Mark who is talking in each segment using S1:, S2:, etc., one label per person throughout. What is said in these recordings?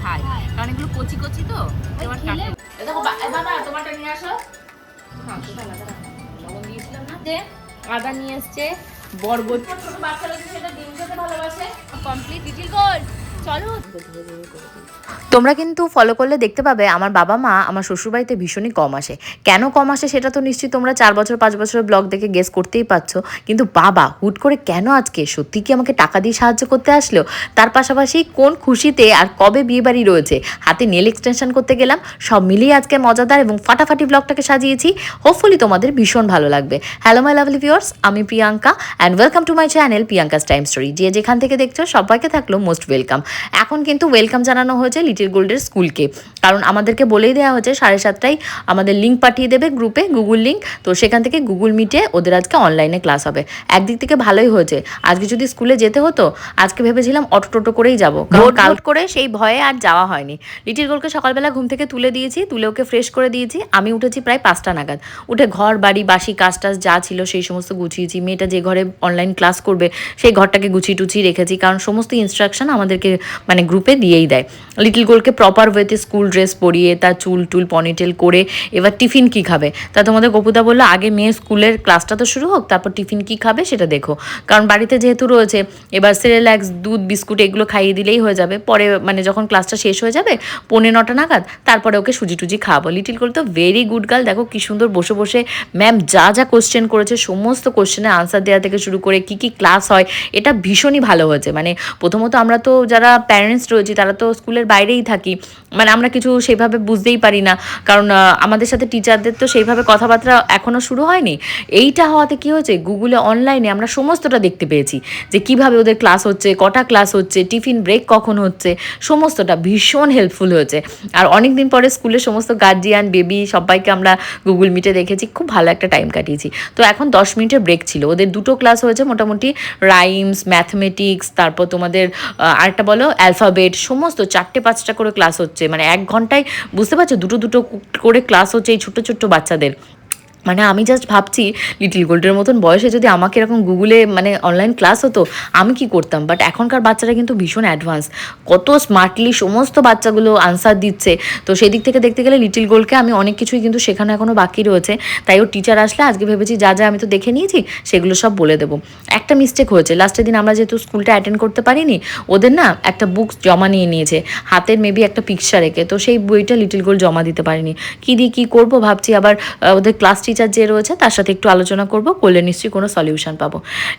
S1: খাই কারণ এগুলো কচি কচি তো এবার দেখো বাবা তোমারটা নিয়ে আসো। লবণ দিয়েছিলাম না যে আদা নিয়ে এসছে বরবটি ছোট বাচ্চা রয়েছে সেটা ডিম খেতে ভালোবাসে কমপ্লিট লিটল গোল্ড চলো।
S2: তোমরা কিন্তু ফলো করলে দেখতে পাবে আমার বাবা মা আমার শ্বশুরবাড়িতে ভীষণই কম আসে। কেন কম আসে সেটা তো নিশ্চয়ই তোমরা 4 বছর 5 বছরের ব্লগ দেখে গেস করতেই পারছো। কিন্তু বাবা হুট করে কেন আজকে সত্যি কি আমাকে টাকা দিয়ে সাহায্য করতে আসলো, তার পাশাপাশি কোন খুশিতে আর কবে বিয়েবাড়ি রয়েছে, হাতে নেল এক্সটেনশন করতে গেলাম, সব মিলিয়ে আজকে মজাদার এবং ফাটাফাটি ব্লগটাকে সাজিয়েছি। হোপফুলি তোমাদের ভীষণ ভালো লাগবে। হ্যালো মাই লাভলি ভিউয়ার্স, আমি Priyanka and welcome to my channel Priyanka's time story. যে যেখান থেকে দেখছো সবাইকে থাকলো মোস্ট ওয়েলকাম। এখন কিন্তু ওয়েলকাম জানানো হয়েছে লিটল গোল্ডের স্কুলকে, কারণ আমাদেরকে বলেই দেওয়া হয়েছে 7:30টায় আমাদের লিঙ্ক পাঠিয়ে দেবে গ্রুপে, গুগল লিঙ্ক। তো সেখান থেকে গুগল মিটে ওদের আজকে অনলাইনে ক্লাস হবে। একদিক থেকে ভালোই হয়েছে, আজকে যদি স্কুলে যেতে হতো আজকে ভেবেছিলাম অটো টোটো করেই যাবো, কারণ কাল করে সেই ভয়ে আর যাওয়া হয়নি। লিটল গোল্ডকে সকালবেলা ঘুম থেকে তুলে দিয়েছি, তুলে ওকে ফ্রেশ করে দিয়েছি। আমি উঠেছি প্রায় 5টা নাগাদ। উঠে ঘর বাড়ি বাসি কাজ টাজ যা ছিল সেই সমস্ত গুছিয়েছি। মেয়েটা যে ঘরে অনলাইন ক্লাস করবে সেই ঘরটাকে গুছিয়ে টুছিয়ে রেখেছি, কারণ সমস্ত ইনস্ট্রাকশন আমাদেরকে মানে গ্রুপে দিয়েই দেয়। লিটল গোল্ডকে প্রপার ওয়েতে স্কুল ড্রেস পরিয়ে তার চুল টুল পনিটেল করে এবার টিফিন কি খাবে তা তোমাদের গপুদা বললো আগে মেয়ে স্কুলের ক্লাসটা তো শুরু হোক, তারপর টিফিন কি খাবে সেটা দেখো। কারণ বাড়িতে যেহেতু রয়েছে এবার সেরেল্যাক্স দুধ বিস্কুট এগুলো খাইয়ে দিলেই হয়ে যাবে। পরে মানে যখন ক্লাসটা শেষ হয়ে যাবে 9:45 নাগাদ তারপরে ওকে সুজি টুজি খাওয়াবো। লিটল গোল্ড তো ভেরি গুড গার্ল, দেখো কি সুন্দর বসে বসে ম্যাম যা যা কোশ্চেন করেছে সমস্ত কোশ্চেনের আনসার দেওয়া থেকে শুরু করে কি কি ক্লাস হয় এটা ভীষণই ভালো হয়েছে। মানে প্রথমত আমরা তো যারা প্যারেন্টস রয়েছি তারা তো স্কুলের বাইরেই থাকি, মানে আমরা কিছু সেইভাবে বুঝতেই পারি না, কারণ আমাদের সাথে টিচারদের তো সেইভাবে কথাবার্তা এখনও শুরু হয়নি। এইটা হওয়াতে কি হয়েছে গুগলে অনলাইনে আমরা সমস্তটা দেখতে পেয়েছি যে কিভাবে ওদের ক্লাস হচ্ছে, কটা ক্লাস হচ্ছে, টিফিন ব্রেক কখন হচ্ছে, সমস্তটা ভীষণ হেল্পফুল হয়েছে। আর অনেক দিন পরে স্কুলের সমস্ত গার্জিয়ান বেবি সবাইকে আমরা গুগল মিটে দেখেছি, খুব ভালো একটা টাইম কাটিয়েছি। তো এখন 10 মিনিটের ব্রেক ছিল, ওদের 2টো ক্লাস হয়েছে মোটামুটি, রাইমস, ম্যাথমেটিক্স, তারপর তোমাদের আরেকটা বলো অ্যালফাবেট, সমস্ত 4টে-5টা করে ক্লাস হচ্ছে। মানে 1 ঘন্টায় বুঝতে পারছো 2টো করে ক্লাস হচ্ছে এই ছোট্ট ছোট্ট বাচ্চাদের। মানে আমি জাস্ট ভাবছি লিটল গোল্ডের মতন বয়সে যদি আমাকে এরকম গুগলে মানে অনলাইন ক্লাস হতো আমি কি করতাম। বাট এখনকার বাচ্চারা কিন্তু ভীষণ অ্যাডভান্স, কত স্মার্টলি সমস্ত বাচ্চাগুলো আনসার দিচ্ছে। তো সেই দিক থেকে দেখতে গেলে লিটল গোল্ডকে আমি অনেক কিছুই কিন্তু শেখানো এখনও বাকি রয়েছে। তাই ওর টিচার আসলে আজকে ভেবেছি যা যা আমি তো দেখে নিয়েছি সেগুলো সব বলে দেবো। একটা মিস্টেক হয়েছে, লাস্টের দিন আমরা যেহেতু স্কুলটা অ্যাটেন্ড করতে পারিনি, ওদের না একটা বুকস জমা নিয়ে নিয়েছে হাতের মেবি একটা পিকচার রেখে, তো সেই বইটা লিটল গোল্ড জমা দিতে পারিনি। কী দিয়ে কী করবো ভাবছি, আবার ওদের ক্লাস টিচার যে রয়েছে তার সাথে একটু আলোচনা করবো, করলে নিশ্চয়ই কোনো সলিউশন পাবো।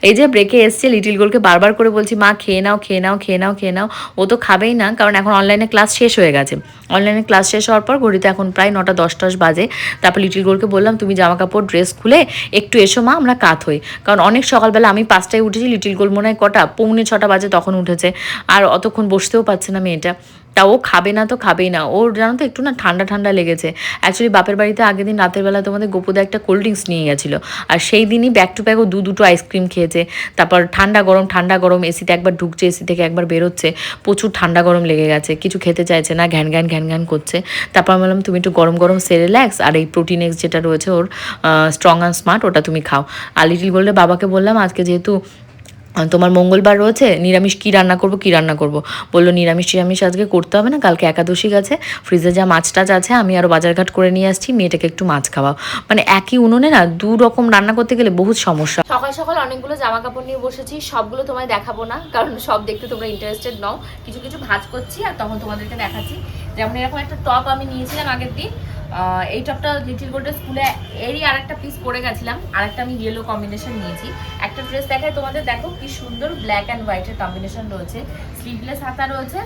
S2: এই যে ব্রেকে এসছে লিটল গোল্ডকে বারবার করে বলছি মা খেয়ে নাও খেয়ে নাও খেয়ে নাও খেয়ে নাও, ও তো খাবেই না, কারণ এখন অনলাইনে ক্লাস শেষ হয়ে গেছে। অনলাইনে ক্লাস শেষ হওয়ার পর ঘড়িতে এখন প্রায় 9:10 বাজে। তারপর লিটল গোল্ডকে বললাম তুমি জামা কাপড় ড্রেস খুলে একটু এসো মা আমরা কাত হই, কারণ অনেক সকালবেলা আমি 5টায় উঠেছি, লিটল গোল্ড মনে হয় কটা 5:45 বাজে তখন উঠেছে, আর অতক্ষণ বসতেও পারছে না মেয়েটা। তা ও খাবে না তো খাবেই না, ওর জানো তো একটু না ঠান্ডা ঠান্ডা লেগেছে। অ্যাকচুয়ালি বাপের বাড়িতে আগের দিন রাতের বেলা তোমাদের গোপুদা একটা কোল্ড ড্রিঙ্কস নিয়ে গেছিলো, আর সেই দিনই ব্যাক টু ব্যাক ও দুটো আইসক্রিম খেয়েছে। তারপর ঠান্ডা গরম এসিতে একবার ঢুকছে এসি থেকে একবার বেরোচ্ছে, প্রচুর ঠান্ডা গরম লেগে গেছে, কিছু খেতে চাইছে না, ঘ্যান ঘ্যান করছে। তারপর আমি বললাম তুমি একটু গরম সেরেল্যাক্স আর এই প্রোটিন এক্স যেটা রয়েছে ওর স্ট্রং অ্যান্ড স্মার্ট ওটা তুমি খাও। আর লিটল গোল্ডের বাবাকে বললাম আজকে যেহেতু তোমার মঙ্গলবার রয়েছে নিরামিষ কী রান্না করবো। বললো নিরামিষ আজকে করতে হবে না, কালকে একাদশী গেছে, ফ্রিজে যা মাছ টাছ আছে আমি আরও বাজারঘাট করে নিয়ে আসছি, মেয়েটাকে একটু মাছ খাওয়াও। মানে একই উনুনে না 2 রকম রান্না করতে গেলে বহুত সমস্যা।
S1: সকাল সকাল অনেকগুলো জামা কাপড় নিয়ে বসেছি, সবগুলো তোমায় দেখাবো না কারণ সব দেখতে তোমরা ইন্টারেস্টেড নও। কিছু কিছু ভাঁজ করছি আর তখন তোমাদেরকে দেখাচ্ছি। যেমন এরকম একটা টপ আমি নিয়েছিলাম আগের দিন, এই টপটা লিটল গোল্ডের স্কুলে এরই আরেকটা পিস পরে গেছিলাম, আরেকটা আমি ইয়েলো কম্বিনেশন নিয়েছি। একটা ড্রেস দেখায় তোমাদের, দেখো কি সুন্দর ব্ল্যাক অ্যান্ড হোয়াইটের কম্বিনেশন রয়েছে, স্লিভলেস হাতা রয়েছে,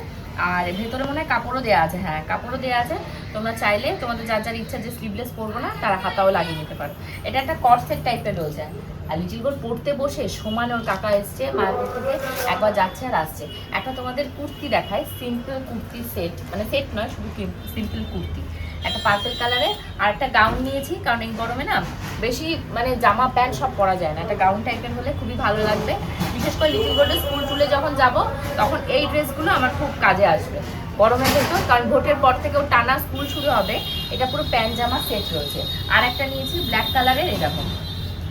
S1: আর ভেতরে মনে হয় কাপড়ও দেওয়া আছে। হ্যাঁ কাপড়ও দেওয়া আছে, তোমরা চাইলে তোমাদের যার যার ইচ্ছা যে স্লিভলেস পরবো না তারা হাতাও লাগিয়ে নিতে পারো। এটা একটা কর্সেট টাইপের রয়েছে। আর লিটল গোল্ড পড়তে বসে সমানে ওর কাকা এসছে মায়ের থেকে, একবার যাচ্ছে আর আসছে। একটা তোমাদের কুর্তি দেখায়, সিম্পল কুর্তি সেট, মানে সেট নয় শুধু সিম্পল কুর্তি, একটা পার্পল কালারে। আর একটা গাউন নিয়েছি, কারণ এই গরমে না বেশি মানে জামা প্যান্ট সব পরা যায় না, একটা গাউন টাইপের হলে খুবই ভালো লাগবে। বিশেষ করে লিটল গোল্ডের স্কুল টুলে যখন যাব তখন এই ড্রেসগুলো আমার খুব কাজে আসবে গরমের ভেতর, কারণ ভোটের পর থেকেও টানা স্কুল শুরু হবে। এটা পুরো প্যান্ট জামা সেট রয়েছে। আর একটা নিয়েছি ব্ল্যাক কালারের, এরকম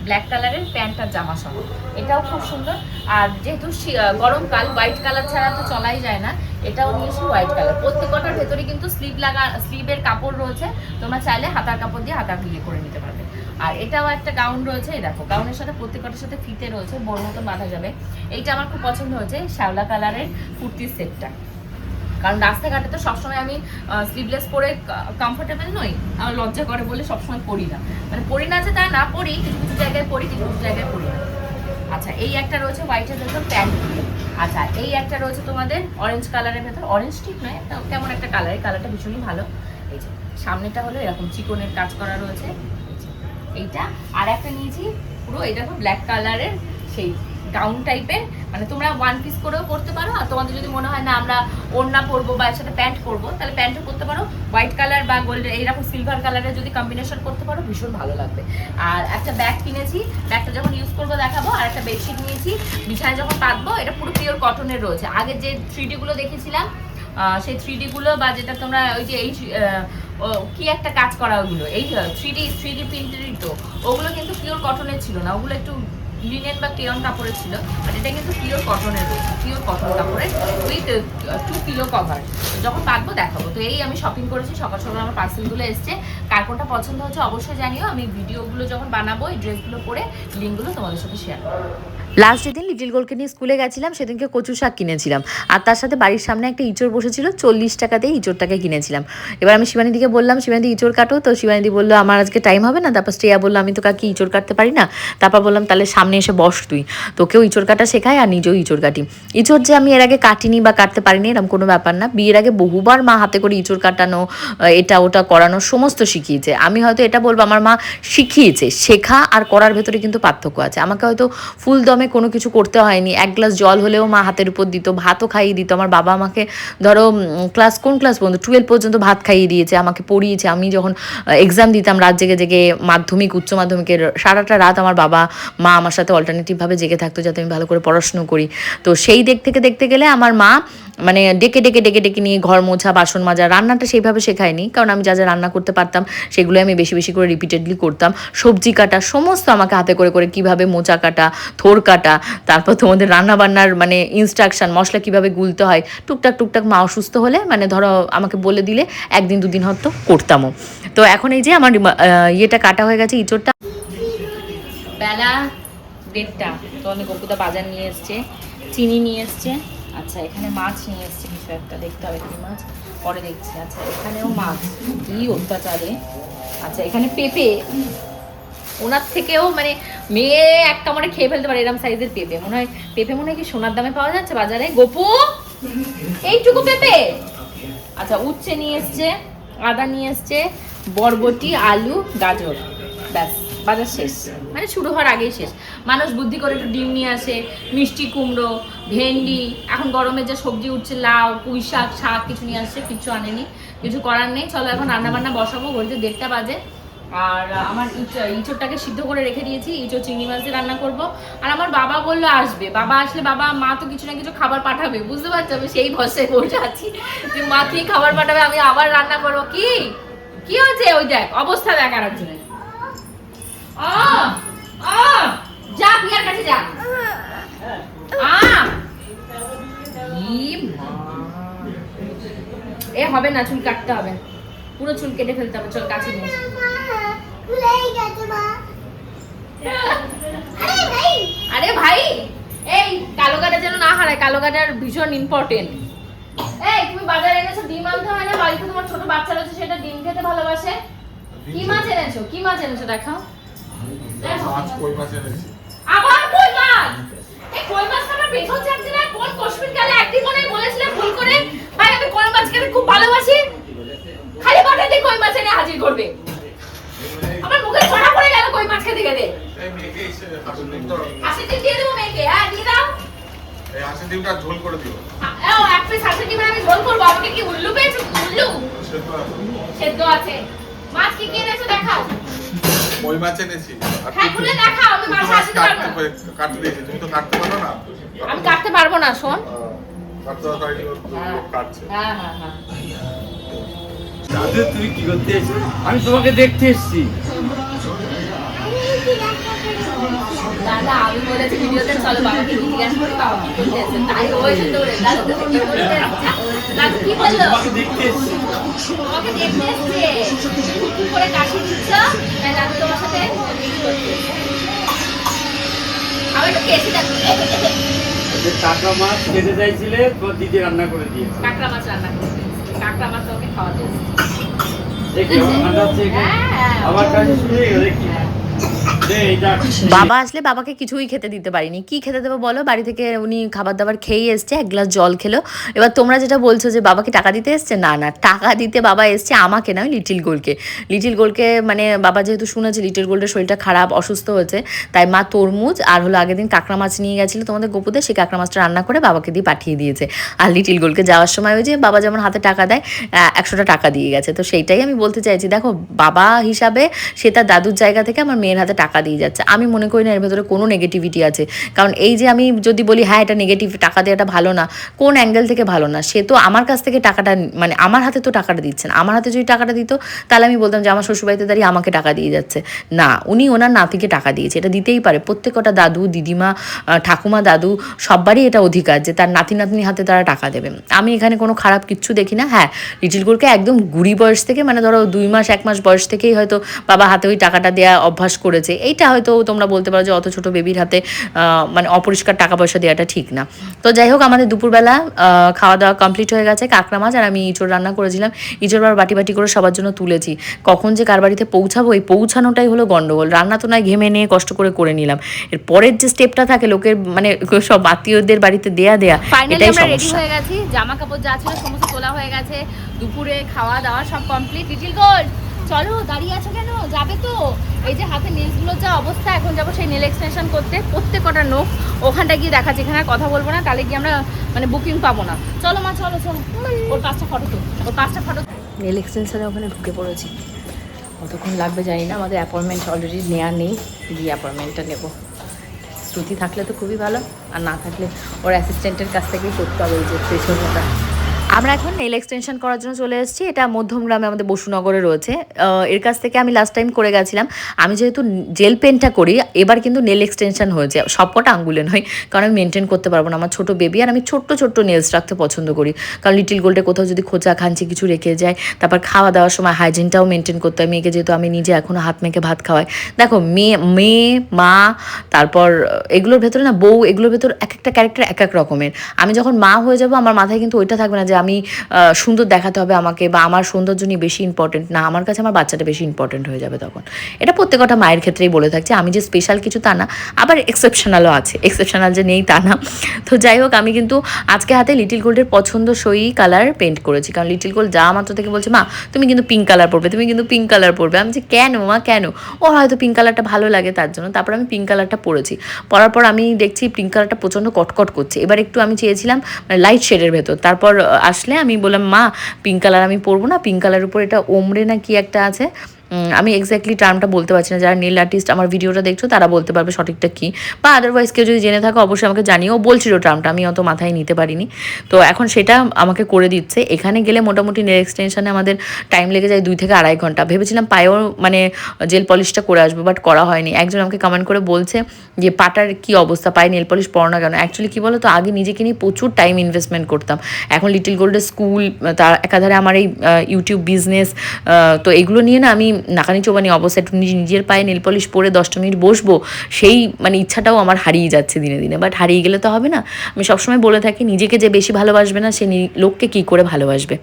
S1: ব্ল্যাক কালারের প্যান্ট আর জামা সহ, এটাও খুব সুন্দর। আর যেহেতু গরমকাল, হোয়াইট কালার ছাড়া তো চলাই যায় না, এটাও নিয়েছি হোয়াইট কালার। প্রত্যেকটার ভেতরে কিন্তু স্লিভের কাপড় রয়েছে, তোমরা চাইলে হাতার কাপড় দিয়ে হাতা দিয়ে করে নিতে পারবে। আর এটাও একটা গাউন রয়েছে, এই দেখো গাউনের সাথে প্রত্যেকটার সাথে ফিতে রয়েছে, বড় মতো বাঁধা যাবে। এইটা আমার খুব পছন্দ হয়েছে, শ্যাওলা কালারের কুর্তির সেটটা। কারণ রাস্তাঘাটে তো সবসময় আমি স্লিভলেস পরে কমফোর্টেবল নই, আমার লজ্জা করে বলে সবসময় পরি না, মানে পরি না যে তা না পরি, কিছু কিছু জায়গায় পরি, কিছু কিছু জায়গায় পরি না। আচ্ছা এই একটা রয়েছে হোয়াইটের ভেতর প্যান্ট। আচ্ছা এই একটা রয়েছে তোমাদের অরেঞ্জ কালারের ভেতর, অরেঞ্জ ঠিক নয়, একটা কেমন একটা কালার, এই কালারটা ভীষণই ভালো। এই যে সামনেটা হলো এরকম চিকনের কাজ করা রয়েছে এইটা। আর একটা নিয়েছি পুরো এটা খুব ব্ল্যাক কালারের সেই গাউন টাইপের, মানে তোমরা ওয়ান পিস করেও পরতে পারো। আর তোমাদের যদি মনে হয় না আমরা ওড়না পরবো বা এর সাথে প্যান্ট পরবো, তাহলে প্যান্টও পরতে পারো। হোয়াইট কালার বা গোল্ডেন এইরকম সিলভার কালারের যদি কম্বিনেশন করতে পারো ভীষণ ভালো লাগবে। আর একটা ব্যাগ কিনেছি, ব্যাগটা যখন ইউজ করবো দেখাবো। আর একটা বেডশিট নিয়েছি, বিছানায় যখন পাতবো। এটা পুরো পিওর কটনের রয়েছে। আগে যে 3D গুলো দেখেছিলাম, সেই 3D গুলো বা যেটা তোমরা ওই যে এই কি একটা কাজ করা ওগুলো, এই 3D প্রিন্টেরই তো, ওগুলো কিন্তু পিওর কটনের ছিল না, ওগুলো একটু লিনেন বা টেয়ন কাপড়ের ছিল। বাট এটা কিন্তু পিওর কটনের রয়েছে, পিওর কটন কাপড়ের উইথ 2 পিলো কভার। যখন পাকবো দেখাবো। তো এই আমি শপিং করেছি, সকাল সকাল আমার পার্সেলগুলো এসছে। কার কোনটা পছন্দ হচ্ছে অবশ্যই জানিও। আমি ভিডিওগুলো যখন বানাবো এই ড্রেসগুলো পরে লিঙ্কগুলো তোমাদের সাথে শেয়ার করবো।
S2: লাস্ট যেদিন লিটিল গোলকে নিয়ে স্কুলে গেছিলাম সেদিনকে কচু শাক কিনেছিলাম, আর তার সাথে বাড়ির সামনে একটা ইঁচড় বসেছিল, 40 টাকাতেই ইঁচড়টাকে কিনেছিলাম। এবার আমি শিবানীদিকে বললাম, শিবানীদি ইঁচড় কাটো, তো শিবানীদি বললো আমার আজকে টাইম হবে না। তারপর শ্রেয়া বললো আমি তো কাকি ইঁচড় কাটতে পারি না। তারপর বললাম তাহলে সামনে এসে বস তুই, তোকেও ইঁচড় কাটা শেখায় আর নিজেও ইঁচড় কাটি। ইঁচড় যে আমি এর আগে কাটিনি বা কাটতে পারিনি এরকম কোনো ব্যাপার না। বিয়ের আগে বহুবার মা হাতে করে ইঁচড় কাটানো, এটা ওটা করানো সমস্ত শিখিয়েছে। আমি হয়তো এটা বলবো আমার মা শিখিয়েছে, শেখা আর করার ভেতরে কিন্তু পার্থক্য আছে। আমাকে হয়তো ফুল দমে কোনো কিছু করতে হয়নি, এক গ্লাস জল হলেও মা হাতের উপর দিত, ভাতও খাইয়ে দিত। আমার বাবা আমাকে ধরো কোন ক্লাস পর্যন্ত 12 পর্যন্ত ভাত খাইয়ে দিয়েছে, আমাকে পড়িয়েছে। আমি যখন এক্সাম দিতাম রাত জেগে জেগে, মাধ্যমিক উচ্চ মাধ্যমিকের সারাটা রাত আমার বাবা মা আমার সাথে অল্টারনেটিভভাবে জেগে থাকতো যাতে আমি ভালো করে পড়াশুনো করি। তো সেই দিক থেকে দেখতে গেলে আমার মা মানে ডেকে ডেকে ডেকে ডেকে নিয়ে ঘর মোছা, বাসন মাজা, রান্নাটা সেইভাবে শেখায়নি, কারণ আমি যা যা রান্না করতে পারতাম সেগুলো আমি বেশি বেশি করে রিপিটেডলি করতাম। সবজি কাটা সমস্ত আমাকে হাতে করে করে, কীভাবে মোচা কাটা, থোর কাটা, তারপর তোমাদের রান্নাবান্নার মানে ইনস্ট্রাকশান, মশলা কীভাবে গুলতে হয়, টুকটাক টুকটাক মা অসুস্থ হলে মানে ধরো আমাকে বলে দিলে একদিন দুদিন হয়তো করতামও। তো এখন এই যে আমার ইয়েটা কাটা হয়ে গেছে, ইঁচড়টা।
S1: বেলা 1:30, তো আমি গপুদা বাজার নিয়ে এসছে, চিনি নিয়ে এসছে। আচ্ছা এখানে মাছ নিয়ে এসছে, কিছু একটা দেখতে হবে কি মাছ, পরে দেখছি। আচ্ছা এখানেও মাছ, কি অত্যাচারে। আচ্ছা এখানে পেঁপে, ওনার থেকেও মানে মেয়ে এক কামড়ে খেয়ে ফেলতে পারে এরকম সাইজের পেঁপে। মনে হয় পেঁপে মনে হয় কি সোনার দামে পাওয়া যাচ্ছে বাজারে। গপু এইটুকু পেঁপে। আচ্ছা উচ্ছে নিয়ে এসছে, আদা নিয়ে এসছে, বরবটি, আলু, গাজর, ব্যাস বাজার শেষ, মানে শুরু হওয়ার আগেই শেষ। মানুষ বুদ্ধি করে একটু ডিম নিয়ে আসে, মিষ্টি কুমড়ো, ভেন্ডি, এখন গরমে যে সবজি উঠছে লাউ, পুঁই শাক, শাক কিছু নিয়ে আসছে, কিছু আনেনি, কিছু করার নেই। চলো এখন রান্নাবান্না বসাবো, বলতে 1:30 বাজে। আর আমার ইঁচড়টাকে সিদ্ধ করে রেখে দিয়েছি, ইঁচড় চিংড়ি মাছ দিয়ে রান্না করবো। আর আমার বাবা বললো আসবে, বাবা আসলে বাবা মা তো কিছু না কিছু খাবার পাঠাবে, বুঝতে পারছো। আমি সেই ভরসায় বসে আছি যে মা কি খাবার পাঠাবে, আমি আবার রান্না করবো। কি হয়েছে ওই দেখ অবস্থা দেখ আর একজনের। যা পিয়ার কাছে যা। এ হবে না, চুল কাটতে হবে, পুরো চুল কেটে ফেলতে হবে। চল কাছে নিয়ে আরে ভাই, এই কালো কাটা যেন না হারায়, কালো কাটার ভীষণ ইম্পর্টেন্ট। এই তুমি বাজারে এনেছো ডিম আনতে হয় না, বাড়িতে তোমার ছোট বাচ্চা রয়েছে সেটা ডিম খেতে ভালোবাসে। কি মাছ এনেছো, কি মাছ এনেছো দেখাও। আবার কই মাছ? এই কই মাছটা আমার পেছন ছাড়ছে না। কোন কশ্মীর কালে একদিন মনে বলেছিলাম ভুল করে, ভাই আমি কই মাছ খেতে খুব ভালোবাসি, খালি বাটা দিয়ে কই মাছ এনে হাজির করবে। আমার মুখে ছড়া পড়ে গেল কই মাছ খেতে খেতে। এই মেয়েকে হাসি ডিম দিয়ে দেবো মেয়েকে, হ্যাঁ দিয়ে দাও। এই হাসি ডিমটা ঝোল করে দিও। ও এক পিস হাসি ডিম আমি ঝোল করব। আমাকে কি উল্লু পেয়েছো? উল্লু সেদ্ধ আছে। মাছ কি এনেছো দেখাও।
S3: কই মাছ এনেছি।
S1: হ্যাঁ খুলে দেখাও, আমি মাছ আসতে পারবো না।
S3: কাটতে দিয়েছি, তুমি তো কাটতে পারো না।
S1: আমি কাটতে পারবো না, শোন।
S3: কাটতে পারি কাটছে।
S1: হ্যাঁ হ্যাঁ হ্যাঁ।
S4: দাদু তুমি কি করতে এসেছো? আমি তোমাকে দেখতে এসেছি।
S1: দাদা আমি বলেছি ভিডিওতে চলো বাবাকে কি জিজ্ঞাসা করি বাবা কি করতে এসেছে তাই ও এসে দৌড়ে দাদা তুমি কি করতে এসেছে দাদা কি বললো তোমাকে দেখতে এসেছে কি করে কাশি দিচ্ছ তাই দাদা তোমার সাথে কি করতে আমি একটু কেসি দেখো
S4: কাঁকড়া মাছ খেতে চাইছিলে তোর দিদি রান্না করে দিয়েছে।
S1: কাঁকড়া মাছ রান্না করে কাঁকড়া মাছ ওকে খাওয়াতে
S4: দেখি ঠান্ডা হচ্ছে আমার কাছে শুনে দেখি
S2: বাবা আসলে বাবাকে কিছুই খেতে দিতে পারিনি, কি খেতে দেবো বলো? বাড়ি থেকে উনি খাবার দাবার খেয়ে এসছে, এক গ্লাস জল খেলো। এবার তোমরা যেটা বলছো যে বাবাকে টাকা দিতে এসছে, না না, টাকা দিতে বাবা এসছে আমাকে নয়, লিটিল গোলকে। লিটিল গোলকে মানে বাবা যেহেতু শুনেছে লিটিল গোল্ডের শরীরটা খারাপ, অসুস্থ হয়েছে, তাই মা তরমুজ আর হলো আগের দিন কাঁকড়া মাছ নিয়ে গেছিলো তোমাদের গোপুদের, সেই কাঁকড়া মাছটা রান্না করে বাবাকে দিয়ে পাঠিয়ে দিয়েছে। আর লিটিল গোলকে যাওয়ার সময় ওই যে বাবা যেমন হাতে টাকা দেয় 100টা টাকা দিয়ে গেছে। তো সেইটাই আমি বলতে চাইছি, দেখো বাবা হিসাবে সে তার দাদুর জায়গা থেকে আমার মেয়ের হাতে টাকা দিয়ে যাচ্ছে। আমি মনে করি না এর ভেতরে কোনো নেগেটিভিটি আছে, কারণ এই যে আমি যদি বলি হ্যাঁ এটা নেগেটিভ, টাকা দেওয়াটা ভালো না, কোন অ্যাঙ্গেল থেকে ভালো না? সে তো আমার কাছ থেকে টাকাটা মানে আমার হাতে তো টাকাটা দিচ্ছেন, আমার হাতে যদি টাকাটা দিত তাহলে আমি বলতাম যে আমার শ্বশুরবাড়িতে দাঁড়িয়ে আমাকে টাকা দিয়ে যাচ্ছে। না, উনি ওনার নাতিকে টাকা দিয়েছে, এটা দিতেই পারে। প্রত্যেকটা দাদু দিদিমা ঠাকুমা দাদু সবারই এটা অধিকার যে তার নাতি নাতনির হাতে তারা টাকা দেবে। আমি এখানে কোনো খারাপ কিচ্ছু দেখি না। হ্যাঁ, লিটিল গোলকে একদম গুড়ি বয়স থেকে মানে ধরো 2 মাস 1 মাস বয়স থেকেই হয়তো বাবা হাতে ওই টাকাটা দেওয়া অভ্যাস করেছে। এইটা হয়তো তোমরা বলতে পারো যে অত ছোট বেবির হাতে মানে অপরিষ্কার টাকা পয়সা দেওয়াটা ঠিক না। তো যাই হোক, আমাদের দুপুরবেলা খাওয়া দাওয়া কমপ্লিট হয়ে গেছে। কাঁকড়া মাছ আর আমি ইঁচড় রান্না করেছিলাম। ইঁচড় বার বাটি বাটি করে সবার জন্য তুলেছি। কখন যে কার বাড়িতে পৌঁছাবো, এই পৌঁছানোটাই হলো গন্ডগোল। রান্না তো নয় ঘেমে নিয়ে কষ্ট করে নিলাম, এর পরের যে স্টেপটা থাকে লোকের মানে সব আত্মীয়দের বাড়িতে দেয়া
S1: ফাইনালি
S2: এটাই
S1: আমরা রেডি
S2: সমস্যা।
S1: হয়ে গেছি, জামা কাপড় যা ছিল সমস্ত তোলা হয়ে গেছে, দুপুরে খাওয়া দাওয়া সব কমপ্লিট। লিটিল গোল্ড চলো, দাঁড়িয়ে আছো কেন? যাবে তো? এই যে হাতে নেলসগুলোর যা অবস্থা, এখন যাবো সেই নেল এক্সটেনশন করতে। প্রত্যেকটা নোখ ওখানটা গিয়ে দেখাচ্ছি, এখানে আর কথা বলবো না, তাহলে গিয়ে আমরা মানে বুকিং পাবো না। চলো মা, চলো চলো, ওর 5টা ফটো তো, ওর 5টা ফটো। নেল এক্সটেনশনে ওখানে ঢুকে পড়েছি, কতক্ষণ লাগবে জানি না। আমাদের অ্যাপয়েন্টমেন্ট অলরেডি নেওয়া নেই, গিয়ে অ্যাপয়েন্টমেন্টটা নেবো। শ্রুতি থাকলে তো খুবই ভালো, আর না থাকলে ওর অ্যাসিস্ট্যান্টের কাছ থেকেই করতে হবে এই যে পেছনটা।
S2: আমরা এখন নেল এক্সটেনশন করার জন্য চলে এসেছি। এটা মধ্যমগ্রামে আমাদের বসুনগরে রয়েছে। এর কাছ থেকে আমি লাস্ট টাইম করে গেছিলাম। আমি যেহেতু জেল পেনটা করি, এবার কিন্তু নেল এক্সটেনশন হয়েছে, সবকটা আঙ্গুলে নয়, কারণ আমি মেনটেন করতে পারবো না। আমার ছোটো বেবি আর আমি ছোট্ট ছোট্ট নেলস রাখতে পছন্দ করি, কারণ লিটিল গোল্ডে কোথাও যদি খোঁচা খাঞ্চি কিছু রেখে যায়, তারপর খাওয়া দাওয়ার সময় হাইজিনটাও মেনটেন করতে হয়। মেয়েকে যেহেতু আমি নিজে এখনও হাত মেখে ভাত খাওয়াই। দেখো মেয়ে মা, তারপর এগুলোর ভেতরে না বউ, এগুলোর ভেতর এক একটা ক্যারেক্টার এক এক রকমের। আমি যখন মা হয়ে যাবো আমার মাথায় কিন্তু ওইটা থাকবে না যে আমি সুন্দর দেখাতে হবে আমাকে, বা আমার সৌন্দর্য নিয়ে বেশি ইম্পর্টেন্ট না, আমার কাছে আমার বাচ্চাটা বেশি ইম্পর্টেন্ট হয়ে যাবে তখন। এটা প্রত্যেকটা মায়ের ক্ষেত্রেই বলে থাকছে, আমি যে স্পেশাল কিছু তা না, আবার এক্সেপশনালও আছে, এক্সেপশনাল যে নেই তা না। তো যাই হোক, আমি কিন্তু আজকে হাতে লিটিল গোল্ডের পছন্দসই কালার পেন্ট করেছি, কারণ লিটিল গোল্ড যা মাত্র থেকে বলছে মা তুমি কিন্তু পিঙ্ক কালার পরবে, তুমি কিন্তু পিঙ্ক কালার পরবে। আমি যে কেন মা কেন? ও হয়তো পিঙ্ক কালারটা ভালো লাগে তার জন্য। তারপর আমি পিঙ্ক কালারটা পরেছি, পরার পর আমি দেখছি পিঙ্ক কালারটা প্রচণ্ড কটকট করছে। এবার একটু আমি চেয়েছিলাম মানে লাইট শেডের ভেতর, তারপর আসলে আমি বললাম মা পিঙ্ক কালার আমি পরবো না, পিঙ্ক কালারের উপর এটা ওমরে না কি একটা আছে, আমি এক্স্যাক্টলি টার্মটা বলতে পারছি না। যারা নেল আর্টিস্ট আমার ভিডিওটা দেখছো তারা বলতে পারবে সঠিকটা কী, বা আদারওয়াইজ কেউ যদি জেনে থাকো অবশ্যই আমাকে জানিও। বলছিল টার্মটা, আমি অত মাথায় নিতে পারিনি। তো এখন সেটা আমাকে করে দিচ্ছে। এখানে গেলে মোটামুটি নেল এক্সটেনশনে আমাদের টাইম লেগে যায় 2 থেকে 2.5 ঘন্টা। ভেবেছিলাম পায়েও মানে জেল পলিশটা করে আসবো, বাট করা হয়নি। একজন আমাকে কমেন্ট করে বলছে যে পাটার কী অবস্থা, পায়ে নেল পলিশ পরো না কেন? অ্যাকচুয়ালি কী বলো তো, আগে নিজেকে নিয়ে প্রচুর টাইম ইনভেস্টমেন্ট করতাম। এখন লিটিল গোল্ডের স্কুল, তার একাধারে আমার এই ইউটিউব বিজনেস, তো এগুলো নিয়ে না আমি নাকানি চোবানি অবস্থা। একটু নিজের পায়ে নেল পলিশ পরে 10টা মিনিট বসবো, সেই মানে ইচ্ছাটাও আমার হারিয়ে যাচ্ছে দিনে দিনে। বাট হারিয়ে গেলে তো হবে না। আমি সবসময় বলে থাকি, নিজেকে যে বেশি ভালোবাসবে না সে লোককে কী করে ভালোবাসবে।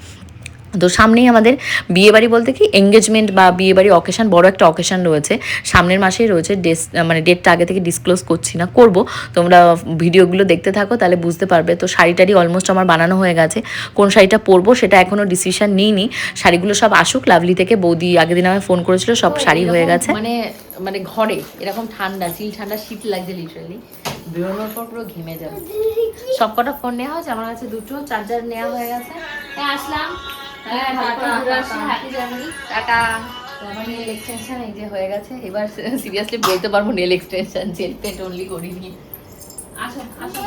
S2: তো সামনেই আমাদের বিয়েবাড়ি বলতে কি এঙ্গেজমেন্ট বা বিয়েবাড়ি অকেশান, বড় একটা অকেশান রয়েছে সামনের মাসেই রয়েছে। মানে ডেটটা আগে থেকে ডিসক্লোজ করছি না, করব। তোমরা ভিডিওগুলো দেখতে থাকো তাহলে বুঝতে পারবে। তো শাড়িটারি অলমোস্ট আমার বানানো হয়ে গেছে, কোন শাড়িটা পরবো সেটা এখনও ডিসিশন নিইনি। শাড়িগুলো সব আসুক, লাভলি থেকে বৌদি আগের দিন আমায় ফোন করেছিল, সব শাড়ি হয়ে গেছে।
S1: মানে ঘরে এরকম ঠান্ডা, চিল ঠান্ডা, শীত লাগছে লিটারালি। বেরোনোর পর পুরো ঘেমে যাবে। সবকটা ফোন নেওয়া হয়েছে, আমার কাছে 2টো চার্জার নেওয়া হয়ে গেছে। হ্যাঁ আসলাম, হ্যাঁ হ্যাপি জার্নি, টাটা। আমার নেল এক্সটেনশন এই যে হয়ে গেছে। এবার সিরিয়াসলি বলতে পারবো nail extension, gel paint only করিনি। আসো আসো।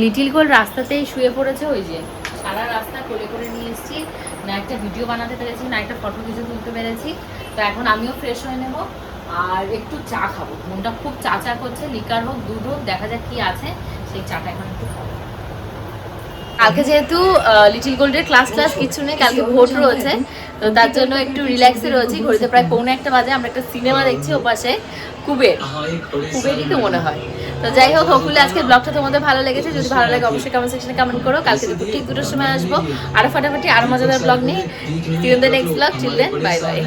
S1: লিটিল গোল্ড রাস্তাতেই শুয়ে পড়েছে, ওই যে সারা রাস্তা কোলে করে নিয়ে এসেছি, না একটা ভিডিও বানাতে পেরেছি না একটা ফটো কিছু তুলতে পেরেছি। তো এখন আমিও ফ্রেশ হয়ে নেবো, আর একটু চা খাবো, মনটা খুব চা চা করছে, লিকার হোক দুধ হোক, দেখা যাক কি আছে, সেই চাটা এখন একটু খাবো। কালকে যেহেতু লিটিল গোল্ডের ক্লাস কিছু নেই, কালকে ভোট রয়েছে, তো তার জন্য একটু রিল্যাক্সে রয়েছি। ঘড়িতে প্রায় 1:45 বাজে, আমরা একটা সিনেমা দেখছি ওপাশে, কুবেরই তো মনে হয়। তো যাই হোক, হোপফুলি আজকে ব্লগটা তোমাদের ভালো লেগেছে। যদি ভালো লাগে অবশ্যই কমেন্ট সেকশনে কমেন্ট করো। কালকে দুপুর ঠিক 2টার সময় আসবো আরো ফাটাফাটি আরো মজাদার ব্লগ নিয়ে। See you in the next vlog. Till then, bye bye.